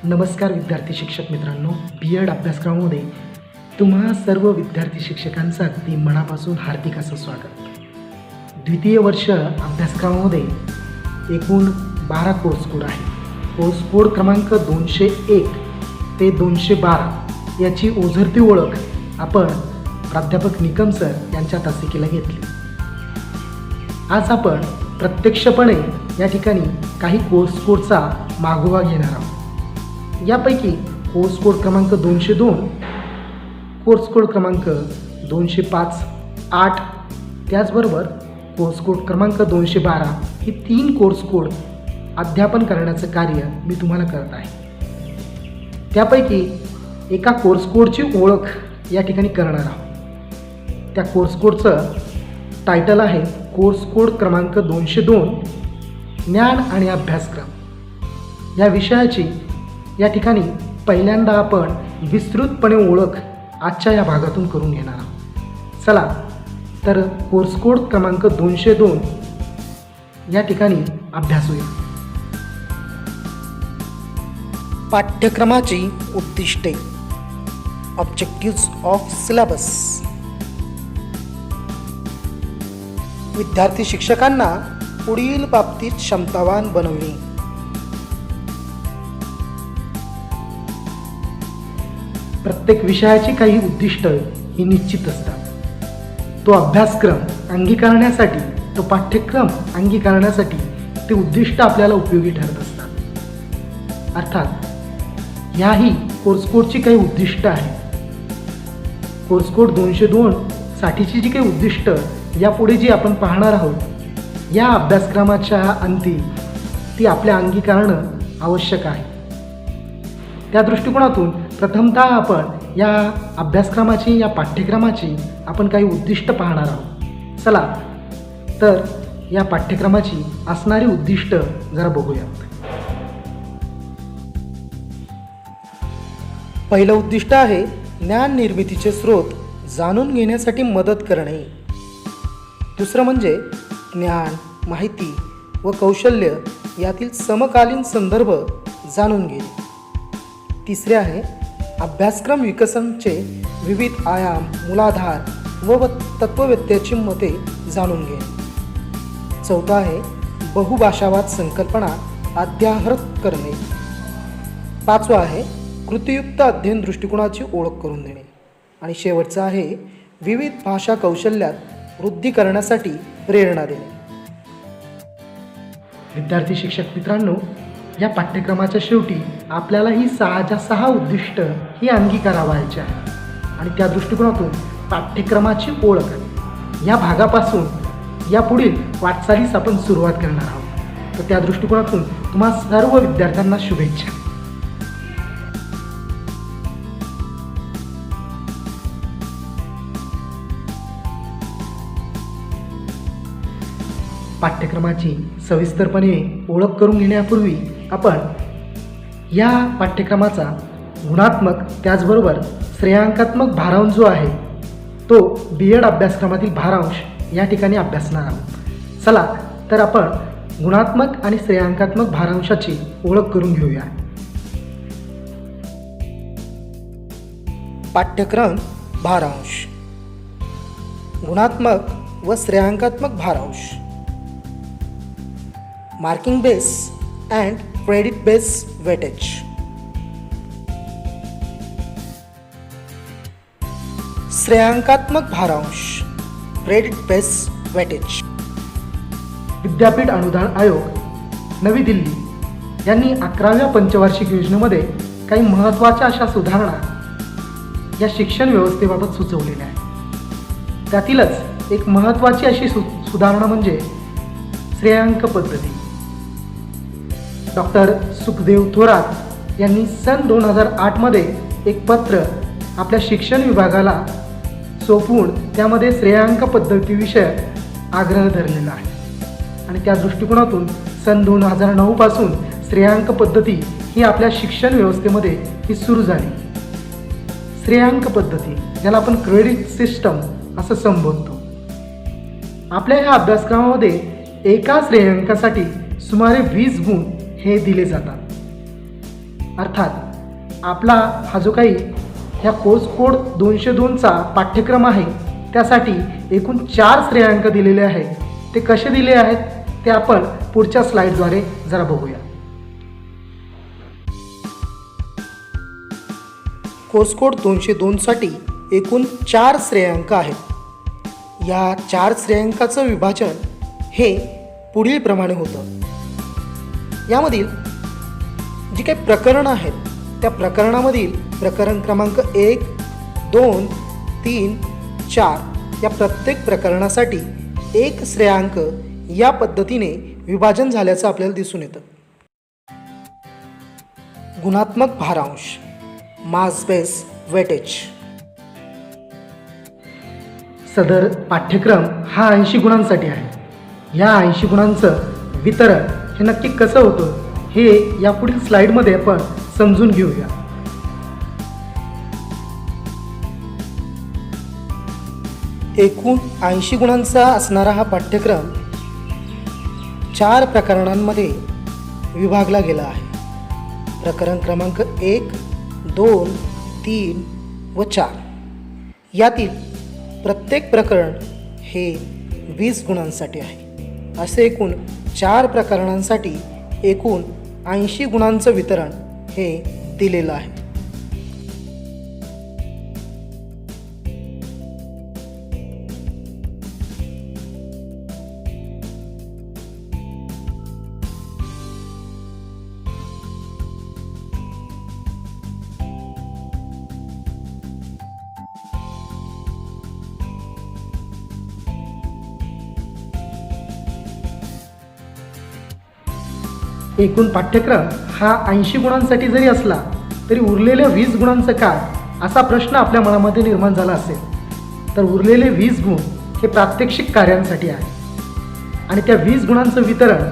नमस्कार विद्यार्थी शिक्षक मित्रांनो, B.Ed अभ्यासक्रमामध्ये तुम्हा सर्व विद्यार्थी शिक्षकांचं अगदी मनापासून हार्दिक असं स्वागत. द्वितीय वर्ष अभ्यासक्रमामध्ये एकूण 12 कोर्स कोड आहे. कोर्स कोड क्रमांक 201 ते 212 याची ओझरती ओळख आपण प्राध्यापक निकम सर यांच्या तासिकेला घेतली. आज आपण प्रत्यक्षपणे या ठिकाणी काही कोर्स कोडचा मागोवा घेणार आहोत. यापैकी कोर्स कोड क्रमांक 202, कोर्स कोड क्रमांक 205, 8 त्याचबरोबर कोर्स कोड क्रमांक 212 ही 3 कोर्स कोड अध्यापन करण्याचं कार्य मी तुम्हाला करत आहे. त्यापैकी एका कोर्स कोडची ओळख या ठिकाणी करणार आहोत. त्या कोर्स कोडचं टायटल आहे कोर्स कोड क्रमांक 202 ज्ञान आणि अभ्यासक्रम. या विषयाची या ठिकाणी पहिल्यांदा आपण विस्तृतपणे ओळख आजच्या या भागातून करून घेणार आहोत. चला तर कोर्स कोड क्रमांक 202 या ठिकाणी अभ्यासूया. पाठ्यक्रमाची उद्दिष्टे, ऑब्जेक्टिव्हज ऑफ सिलेबस. विद्यार्थी शिक्षकांना पुढील बाबतीत क्षमतावान बनवणे. प्रत्येक विषयाची काही उद्दिष्ट ही निश्चित असतात. तो अभ्यासक्रम अंगीकारण्यासाठी, तो पाठ्यक्रम अंगीकारण्यासाठी ते उद्दिष्ट आपल्याला उपयोगी ठरत असतात. अर्थात ह्याही कोर्स कोडची काही उद्दिष्ट आहेत. कोर्स कोड 202 साठीची जी काही उद्दिष्ट यापुढे जी आपण पाहणार आहोत, या अभ्यासक्रमाच्या अंती ती आपल्या अंगीकारणं आवश्यक आहे. त्या दृष्टिकोनातून प्रथमतः आपण या अभ्यासक्रमाची, या पाठ्यक्रमाची आपण काही उद्दिष्ट पाहणार आहोत. चला तर या पाठ्यक्रमाची असणारी उद्दिष्ट जरा बघूयात. पहिलं उद्दिष्ट आहे ज्ञान निर्मितीचे स्रोत जाणून घेण्यासाठी मदत करणे. दुसरं म्हणजे ज्ञान, माहिती व कौशल्य यातील समकालीन संदर्भ जाणून घेणे. तिसरे आहे अभ्यासक्रम विकसनचे विविध आयाम, मूलाधार व तत्ववेत्त्याची मते जाणून घेणे. चौथा आहे बहुभाषावाद संकल्पना अद्याहृत करणे. पाचवा आहे कृतीयुक्त अध्ययन दृष्टिकोनाची ओळख करून देणे. आणि शेवटचं आहे विविध भाषा कौशल्यात वृद्धी करण्यासाठी प्रेरणा देणे. विद्यार्थी शिक्षक मित्रांनो, या पाठ्यक्रमाच्या शेवटी आपल्याला ही 6 उद्दिष्ट ही अंगीकारावायची आहे. आणि त्या दृष्टिकोनातून पाठ्यक्रमाची ओळख या भागापासून या पुढील वाटचालीस आपण सुरुवात करणार आहोत. तर त्या दृष्टिकोनातून तुम्हा सर्व विद्यार्थ्यांना शुभेच्छा. पाठ्यक्रमाची सविस्तरपणे ओळख करून घेण्यापूर्वी आपण या पाठ्यक्रमाचा गुणात्मक त्याचबरोबर श्रेयांकात्मक भारांश जो आहे तो B.Ed अभ्यासक्रमातील भारांश या ठिकाणी अभ्यासणार आहोत. चला तर आपण गुणात्मक आणि श्रेयांकात्मक भारांशाची ओळख करून घेऊया. पाठ्यक्रम भारांश, गुणात्मक व श्रेयांकात्मक भारांश. Marking base and credit based weightage. श्रेयांकात्मक भारांश, क्रेडिट बेस्ड वेटेज. विद्यापीठ अनुदान आयोग नवी दिल्ली यांनी 11व्या पंचवार्षिक योजनेमध्ये काही महत्त्वाच्या अशा सुधारणा या शिक्षण व्यवस्थेबाबत सुचवलेल्या आहेत. त्यातीलच एक महत्त्वाची अशी सुधारणा म्हणजे श्रेयांक पद्धती. डॉक्टर सुखदेव थोरात यांनी सन 2008 एक पत्र आपल्या शिक्षण विभागाला सोपवून त्यामध्ये श्रेयांक पद्धतीविषयक आग्रह धरलेला आहे. आणि त्या दृष्टिकोनातून सन 2009 पासून श्रेयांक पद्धती ही आपल्या शिक्षण व्यवस्थेमध्ये ही सुरू झाली. श्रेयांक पद्धती ज्याला आपण क्रेडिट सिस्टम असं संबोधतो. आपल्या ह्या अभ्यासक्रमामध्ये एका श्रेयांकासाठी सुमारे 20 गुण हे दिले जातात. अर्थात आपला हा जो काही ह्या कोर्स कोड 202चा पाठ्यक्रम आहे त्यासाठी एकूण 4 श्रेयांक दिलेले आहेत. ते कसे दिले आहेत ते आपण पुढच्या स्लाईडद्वारे जरा बघूया. कोर्स कोड 202साठी एकूण 4 श्रेयांक आहेत. या 4 श्रेयांकाचं विभाजन हे पुढील प्रमाणे होतं. यामधील जी काही प्रकरणं आहेत त्या प्रकरणामधील प्रकरण क्रमांक 1, 2, 3, 4 या प्रत्येक प्रकरणासाठी 1 श्रेयांक या पद्धतीने विभाजन झाल्याचं आपल्याला दिसून येतं. गुणात्मक भारांश, मास बेस वेटेज. सदर पाठ्यक्रम हा 80 गुणांसाठी आहे. या 80 गुणांचं वितरण हे नक्की कसं होतं हे या पुढील स्लाईडमध्ये आपण समजून घेऊया. एकूण 80 गुणांचा असणारा हा पाठ्यक्रम 4 प्रकरणांमध्ये विभागला गेला आहे. प्रकरण क्रमांक 1, 2, 3 व 4 यातील प्रत्येक प्रकरण हे 20 गुणांसाठी आहे. असे एकूण 4 प्रकरणांसाठी एकूण 80 गुणांचं वितरण हे दिलेलं आहे. एकूण पाठ्यक्रम हा 80 गुणांसाठी जरी असला तरी उरलेल्या 20 गुणांचं काय असा प्रश्न आपल्या मनामध्ये निर्माण झाला असेल तर उरलेले 20 गुण हे प्रात्यक्षिक कार्यांसाठी आहे आणि त्या 20 गुणांचं वितरण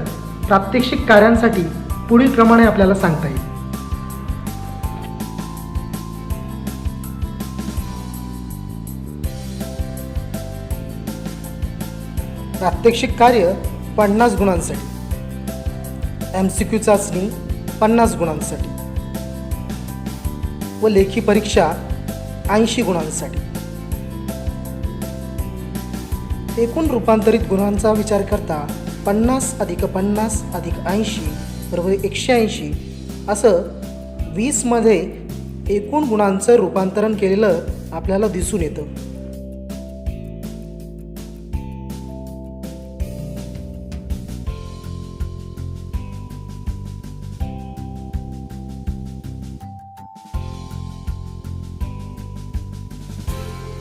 प्रात्यक्षिक कार्यांसाठी पुढील प्रमाणे आपल्याला सांगता येईल. प्रात्यक्षिक कार्य 50 गुणांसाठी, MCQ चाचणी 50 गुणांसाठी व लेखी परीक्षा 80 गुणांसाठी. एकूण रूपांतरित गुणांचा विचार करता 50 अधिक 50 अधिक 80 बरोबर 180 असं 20 मध्ये एकूण गुणांचं रूपांतरण केलेलं आपल्याला दिसून येतं.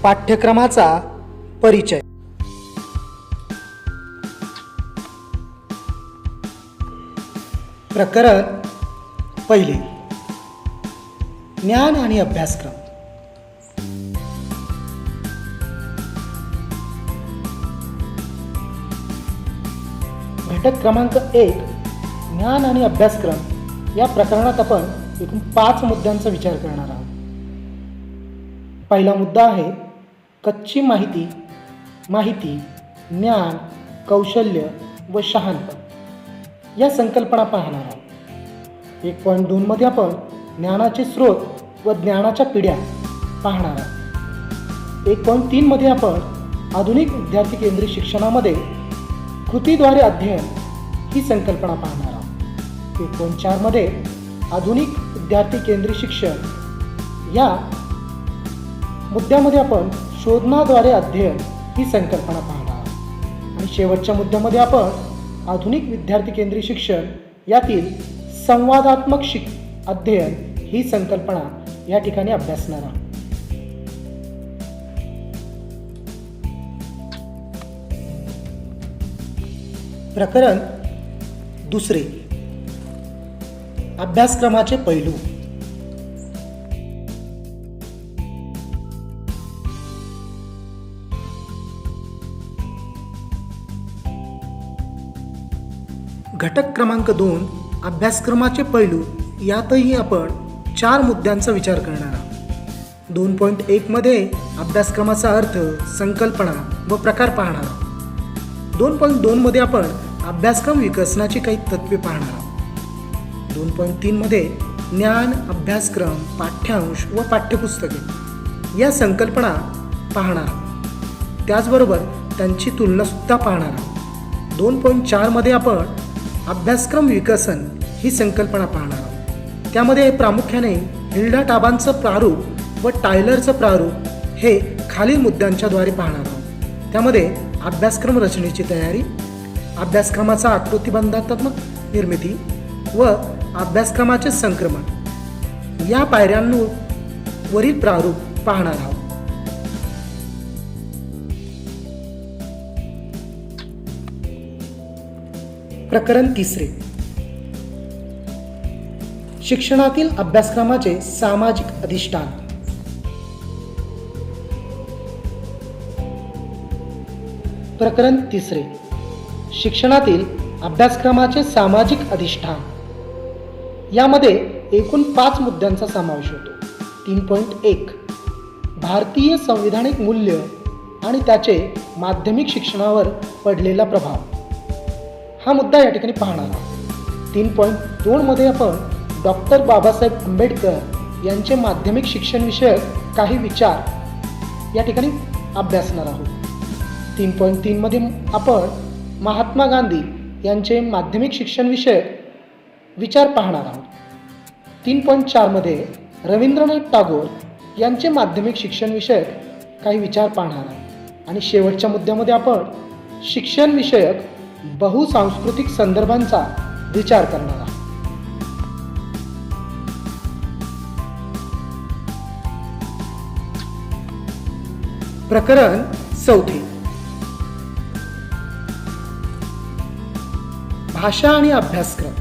पाठ्यक्रमाचा परिचय. प्रकरण पहिले, ज्ञान आणि अभ्यासक्रम. घटक क्रमांक 1, ज्ञान आणि अभ्यासक्रम या प्रकरणात आपण एकूण 5 मुद्द्यांचा विचार करणार आहोत. पहिला मुद्दा आहे कच्ची माहिती, माहिती, ज्ञान, कौशल्य व शहाणपण या संकल्पना पाहणार आहोत. 1.2 मध्ये आपण ज्ञानाचे स्रोत व ज्ञानाच्या पिढ्या पाहणार आहोत. 1.3 मध्ये आपण आधुनिक विद्यार्थी केंद्रित शिक्षणामध्ये कृतीद्वारे अध्ययन ही संकल्पना पाहणार आहोत. 1.4 मध्ये आधुनिक विद्यार्थी केंद्रित शिक्षण या मुद्द्यामध्ये आपण शोधनाद्वारे अध्ययन ही संकल्पना पाहणार आहोत. आणि शेवटच्या मुद्द्यामध्ये आपण आधुनिक विद्यार्थी केंद्रित शिक्षण यातील संवादात्मक अध्ययन ही संकल्पना या ठिकाणी अभ्यासणार आहोत. प्रकरण दुसरे, अभ्यासक्रमाचे पैलू. घटक क्रमांक 2, अभ्यासक्रमाचे पैलू यातही आपण 4 मुद्द्यांचा विचार करणार आहोत. 2.1 मध्ये अभ्यासक्रमाचा अर्थ, संकल्पना व प्रकार पाहणार आहोत. 2.2 मध्ये आपण अभ्यासक्रम विकसनाची काही तत्त्वे पाहणार आहोत. 2.3 मध्ये ज्ञान, अभ्यासक्रम, पाठ्यांश व पाठ्यपुस्तके या संकल्पना पाहणार आहोत. त्याचबरोबर त्यांची तुलनासुद्धा पाहणार आहोत. 2.4 मध्ये आपण अभ्यासक्रम विकसन ही संकल्पना पाहणार आहोत. त्यामध्ये प्रामुख्याने हिल्डा टाबांचं प्रारूप व टायलरचं प्रारूप हे खालील मुद्द्यांच्याद्वारे पाहणार आहोत. त्यामध्ये अभ्यासक्रम रचनेची तयारी, अभ्यासक्रमाचा आकृतिबंधात्मक निर्मिती व अभ्यासक्रमाचे संक्रमण या पायऱ्यांवर वरील प्रारूप पाहणार आहोत. प्रकरण 3. शिक्षणातील अभ्यासक्रमाचे सामाजिक अधिष्ठान. प्रकरण 3. शिक्षणातील अभ्यासक्रमाचे सामाजिक अधिष्ठान. यामध्ये एकूण 5 मुद्द्यांचा समावेश होतो. 3.1 भारतीय संविधानिक मूल्य आणि त्याचे माध्यमिक शिक्षणावर पडलेला प्रभाव हा मुद्दा या ठिकाणी पाहणार आहोत. 3.2 मध्ये आपण डॉक्टर बाबासाहेब आंबेडकर यांचे माध्यमिक शिक्षण विषयक काही विचार या ठिकाणी अभ्यासणार आहोत. 3.3 मध्ये आपण महात्मा गांधी यांचे माध्यमिक शिक्षण विषयक विचार पाहणार आहोत. 3.4 मध्ये रवींद्रनाथ टागोर यांचे माध्यमिक शिक्षण विषयक काही विचार पाहणार आहोत. आणि शेवटच्या मुद्द्यामध्ये आपण शिक्षण विषयक बहुसांस्कृतिक संदर्भांचा विचार करणार आहोत. प्रकरण 4. भाषा आणि अभ्यासक्रम.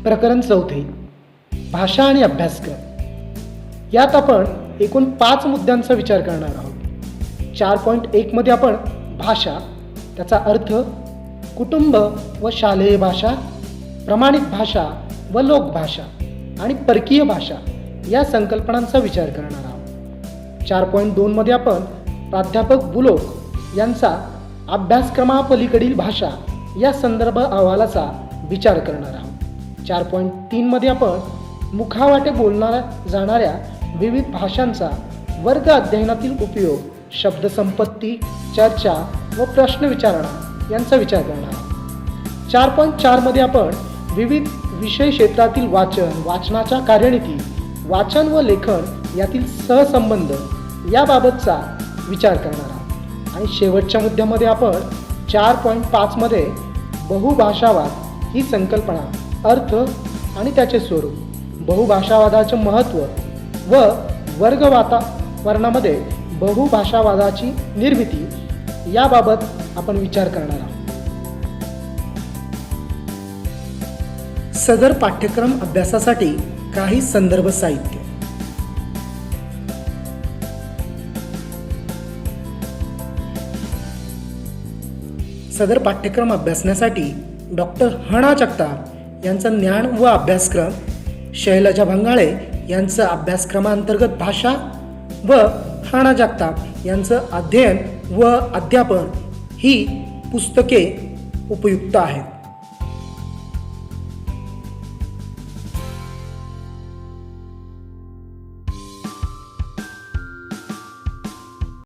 प्रकरण 4 भाषा आणि अभ्यासक्रम. यात आपण एकूण 5 मुद्द्यांचा विचार करणार आहोत. 4.1 मध्ये आपण भाषा, त्याचा अर्थ, कुटुंब व शालेय भाषा, प्रमाणित भाषा व लोकभाषा आणि परकीय भाषा या संकल्पनांचा विचार करणार आहोत. 4.2 मध्ये आपण प्राध्यापक बुलोक यांचा अभ्यासक्रमापलीकडील भाषा या संदर्भ अहवालाचा विचार करणार आहोत. 4.3 मध्ये आपण मुखावाटे बोलणाऱ्या जाणाऱ्या विविध भाषांचा वर्ग अध्ययनातील उपयोग, शब्दसंपत्ती, चर्चा व प्रश्न विचारणा यांचा विचार करणार आहोत. 4.4 मध्ये आपण विविध विषय क्षेत्रातील वाचन, वाचनाच्या कार्यनीती, वाचन व लेखन यातील सहसंबंध याबाबतचा विचार करणार आहोत. आणि शेवटच्या मुद्द्यामध्ये आपण 4.5 मध्ये बहुभाषावाद ही संकल्पना, अर्थ आणि त्याचे स्वरूप, बहुभाषावादाचे महत्त्व व वर्ग वातावरणामध्ये बहुभाषावादाची निर्मिती याबाबत आपण विचार करणार आहोत. सदर पाठ्यक्रम अभ्यासासाठी काही संदर्भ साहित्य. सदर पाठ्यक्रम अभ्यासण्यासाठी डॉक्टर ह.ना. जगताप यांचा ज्ञान व अभ्यासक्रम, शैलजा भंगाळे यांचं अभ्यासक्रमांतर्गत भाषा व ह.ना. जगताप यांचं अध्ययन व अध्यापन ही पुस्तके उपयुक्त आहेत.